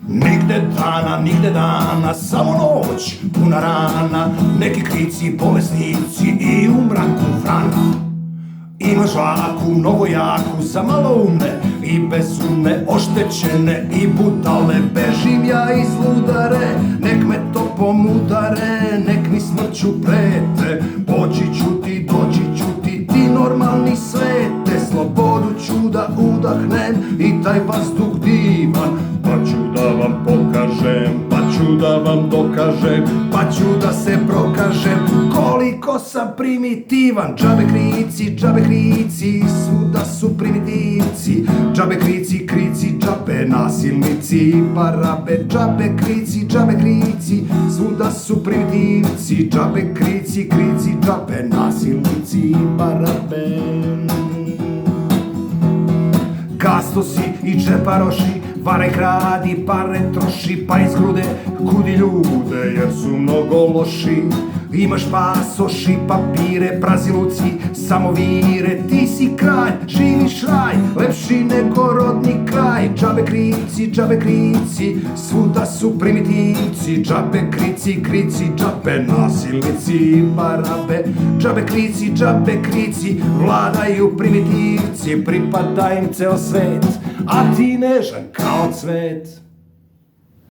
Nigde dana, samo noć, puna rana, neki krici, bolesnici i u mraku vrana. Ima žvaku, mnogo jaku, za maloumne i bezume, oštećene i budale. Bežim ja iz ludare, nek me to pomudare, nek mi smrću prete. Poći ću ti, doći ću ti, ti normalni svete. Slobodu ću da udahnem i taj vazduh divan, pa ću da vam pokažem, pa ću da vam dokažem, pa ću da se prokažem koliko sam primitivan. Džabe krici, svuda su primitivci. Džabe krici, džabe nasilnici i barabe. Džabe krici, svuda su primitivci. Džabe krici, džabe nasilnici i barabe. Gastosi i džeparoši, varaj, kradi, pare troši, pa iz grude kudi ljude jer su mnogo loši. Imaš pasoši, papire, praziluci, samovire, ti si kralj, živiš raj, lepši nego rodni kraj. Džabe krici, svuda su primitivci. Džabe krici, džabe nasilnici i barabe. Džabe krici, vladaju primitivci, pripada im ceo svet, a ti nežan kao cvet.